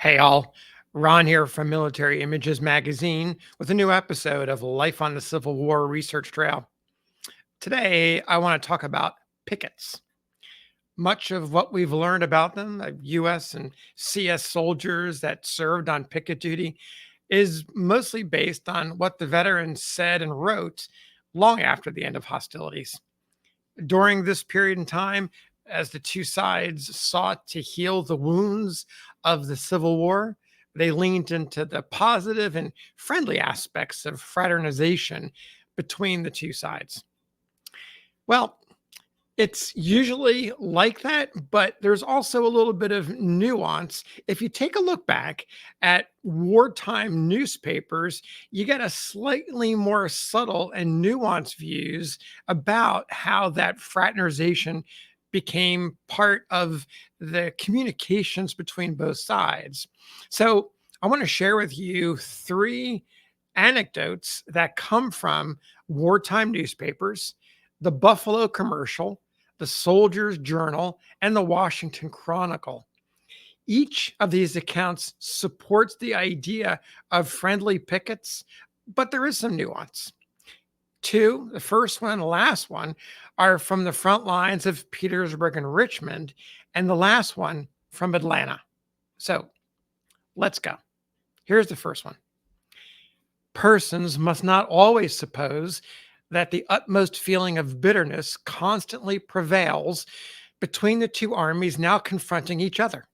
Hey, all. Ron here from Military Images Magazine with a new episode of Life on the Civil War Research Trail. Today, I want to talk about pickets. Much of what we've learned about them, US and CS soldiers that served on picket duty, is mostly based on what the veterans said and wrote long after the end of hostilities. During this period in time, as the two sides sought to heal the wounds of the Civil War, they leaned into the positive and friendly aspects of fraternization between the two sides. Well, it's usually like that, but there's also a little bit of nuance. If you take a look back at wartime newspapers, you get a slightly more subtle and nuanced views about how that fraternization became part of the communications between both sides. So, I want to share with you three anecdotes that come from wartime newspapers, the Buffalo Commercial, the Soldier's Journal, and the Washington Chronicle. Each of these accounts supports the idea of friendly pickets, but there is some nuance. Two, the first one and the last one, are from the front lines of Petersburg and Richmond, and the last one from Atlanta. So let's go. Here's the first one. Persons must not always suppose that the utmost feeling of bitterness constantly prevails between the two armies now confronting each other.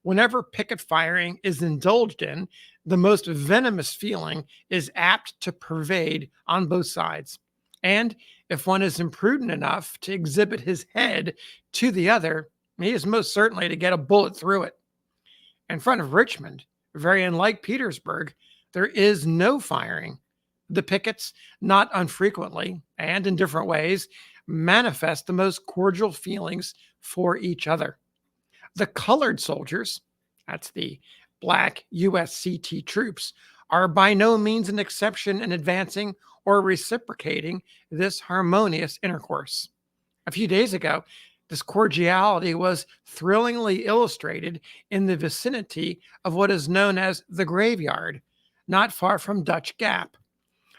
Whenever picket firing is indulged in, the most venomous feeling is apt to pervade on both sides. And if one is imprudent enough to exhibit his head to the other, he is most certainly to get a bullet through it. In front of Richmond, very unlike Petersburg, there is no firing. The pickets, not unfrequently and in different ways, manifest the most cordial feelings for each other. The colored soldiers, that's the black USCT troops, are by no means an exception in advancing or reciprocating this harmonious intercourse. A few days ago, this cordiality was thrillingly illustrated in the vicinity of what is known as the graveyard, not far from Dutch Gap.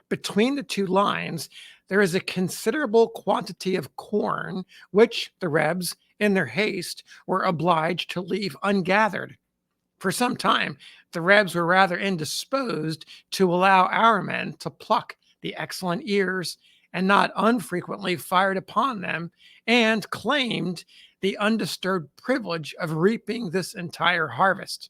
Between the two lines, there is a considerable quantity of corn, which the Rebs, in their haste, were obliged to leave ungathered. For some time, the Rebs were rather indisposed to allow our men to pluck the excellent ears, and not unfrequently fired upon them and claimed the undisturbed privilege of reaping this entire harvest.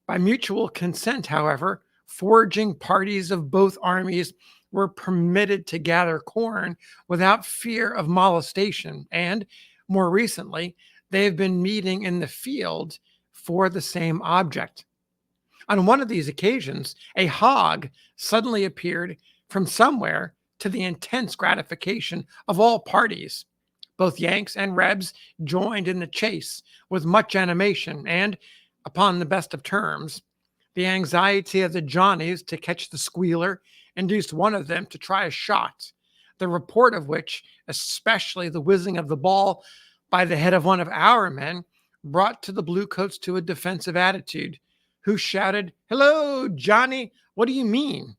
By mutual consent, however, foraging parties of both armies were permitted to gather corn without fear of molestation, and more recently, they have been meeting in the field for the same object. On one of these occasions, a hog suddenly appeared from somewhere to the intense gratification of all parties. Both Yanks and Rebs joined in the chase with much animation and, upon the best of terms. The anxiety of the Johnnies to catch the squealer induced one of them to try a shot, the report of which, especially the whizzing of the ball by the head of one of our men, brought to the bluecoats to a defensive attitude, who shouted, "Hello, Johnny, what do you mean?"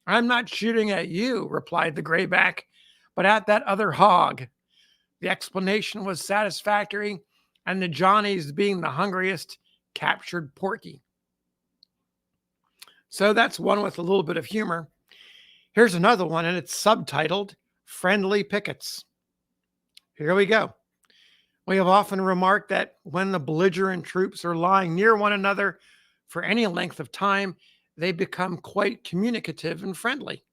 "I'm not shooting at you," replied the grayback, "but at that other hog." The explanation was satisfactory, and the Johnnies, being the hungriest, captured Porky. So that's one with a little bit of humor. Here's another one, and it's subtitled Friendly Pickets. Here we go. We have often remarked that when the belligerent troops are lying near one another for any length of time, they become quite communicative and friendly.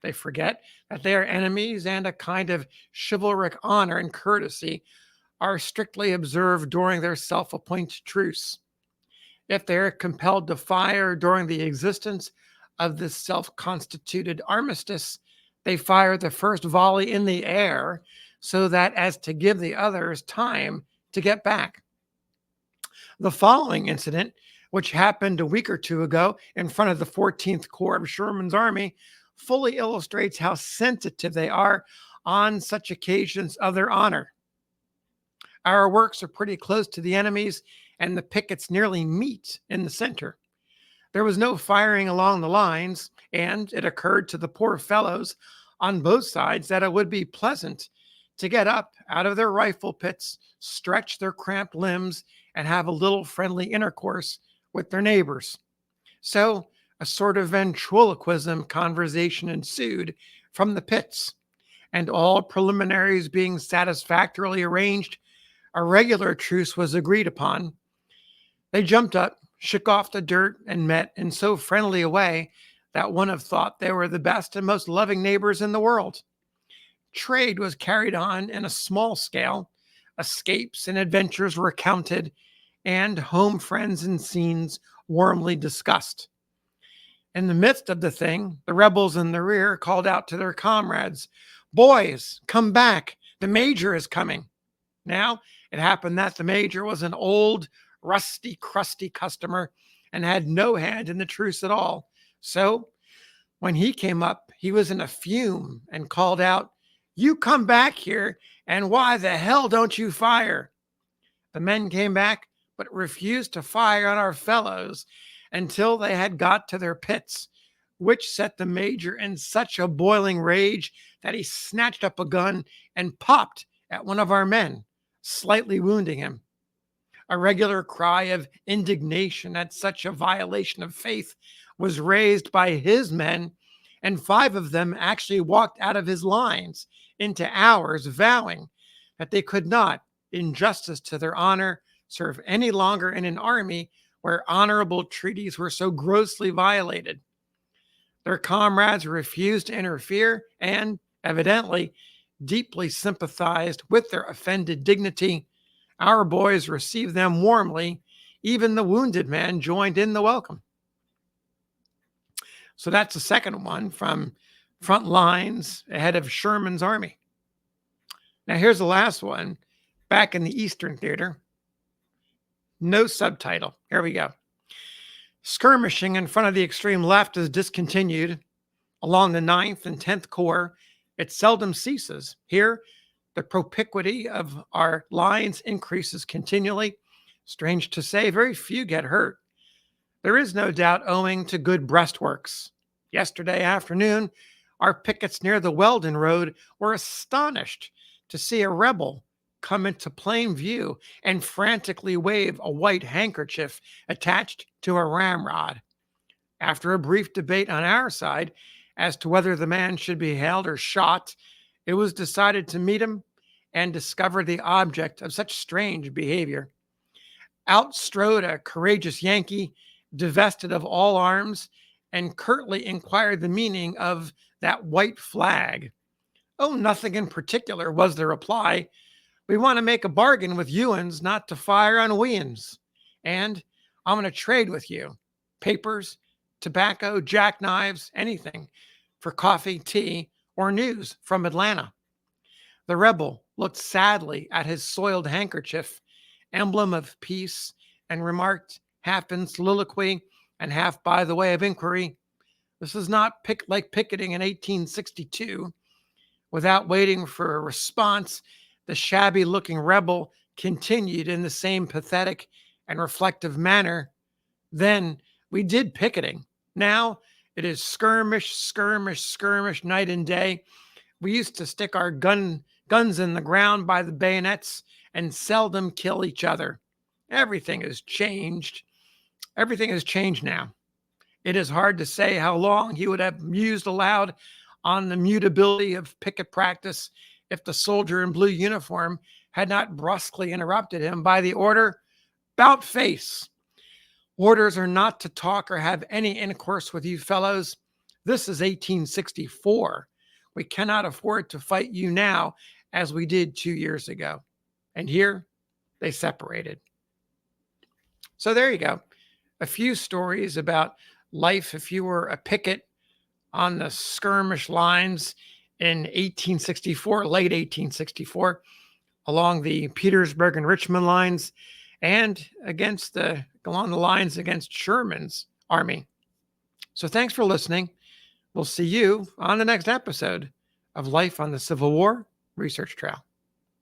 They forget that they are enemies, and a kind of chivalric honor and courtesy are strictly observed during their self appointed truce. If they are compelled to fire during the existence of this self constituted armistice, they fire the first volley in the air so that as to give the others time to get back. The following incident, which happened a week or two ago in front of the 14th Corps of Sherman's army, fully illustrates how sensitive they are on such occasions of their honor. Our works are pretty close to the enemy's, and the pickets nearly meet in the center. There was no firing along the lines, and it occurred to the poor fellows on both sides that it would be pleasant to get up out of their rifle pits, stretch their cramped limbs, and have a little friendly intercourse with their neighbors. So a sort of ventriloquism conversation ensued from the pits, and all preliminaries being satisfactorily arranged, a regular truce was agreed upon. They jumped up, shook off the dirt, and met in so friendly a way that one have thought they were the best and most loving neighbors in the world. Trade was carried on in a small scale, escapes and adventures recounted, and home friends and scenes warmly discussed. In the midst of the thing, the rebels in the rear called out to their comrades, "Boys, come back. The major is coming." Now, it happened that the major was an old, rusty, crusty customer and had no hand in the truce at all. So, when he came up, he was in a fume and called out, "You come back here, and why the hell don't you fire?" The men came back, but refused to fire on our fellows until they had got to their pits, which set the major in such a boiling rage that he snatched up a gun and popped at one of our men, slightly wounding him. A regular cry of indignation at such a violation of faith was raised by his men, and 5 of them actually walked out of his lines into ours, vowing that they could not, in justice to their honor, serve any longer in an army where honorable treaties were so grossly violated. Their comrades refused to interfere and, evidently, deeply sympathized with their offended dignity. Our boys received them warmly. Even the wounded man joined in the welcome. So that's the second one from front lines ahead of Sherman's army. Now here's the last one, back in the Eastern Theater. No subtitle. Here we go. Skirmishing in front of the extreme left is discontinued. Along the 9th and 10th Corps, it seldom ceases. Here, the propinquity of our lines increases continually. Strange to say, very few get hurt. There is no doubt owing to good breastworks. Yesterday afternoon, our pickets near the Weldon Road were astonished to see a rebel come into plain view and frantically wave a white handkerchief attached to a ramrod. After a brief debate on our side as to whether the man should be held or shot, it was decided to meet him and discover the object of such strange behavior. Out strode a courageous Yankee, divested of all arms, and curtly inquired the meaning of that white flag. "Oh, nothing in particular," was the reply. "We want to make a bargain with Ewans not to fire on Weans. And I'm going to trade with you. Papers, tobacco, jackknives, anything for coffee, tea, or news from Atlanta." The rebel looked sadly at his soiled handkerchief, emblem of peace, and remarked, half in soliloquy and half by the way of inquiry, "This is not like picketing in 1862. Without waiting for a response, the shabby-looking rebel continued in the same pathetic and reflective manner. "Then we did picketing. Now it is skirmish, skirmish, skirmish, night and day. We used to stick our guns in the ground by the bayonets and seldom kill each other. Everything has changed. Everything has changed now." It is hard to say how long he would have mused aloud on the mutability of picket practice if the soldier in blue uniform had not brusquely interrupted him by the order, "Bout face. Orders are not to talk or have any intercourse with you fellows. This is 1864. We cannot afford to fight you now as we did 2 years ago." And here they separated. So there you go. A few stories about life if you were a picket on the skirmish lines in 1864, late 1864, along the Petersburg and Richmond lines, and along the lines against Sherman's army. So thanks for listening. We'll see you on the next episode of Life on the Civil War Research Trail.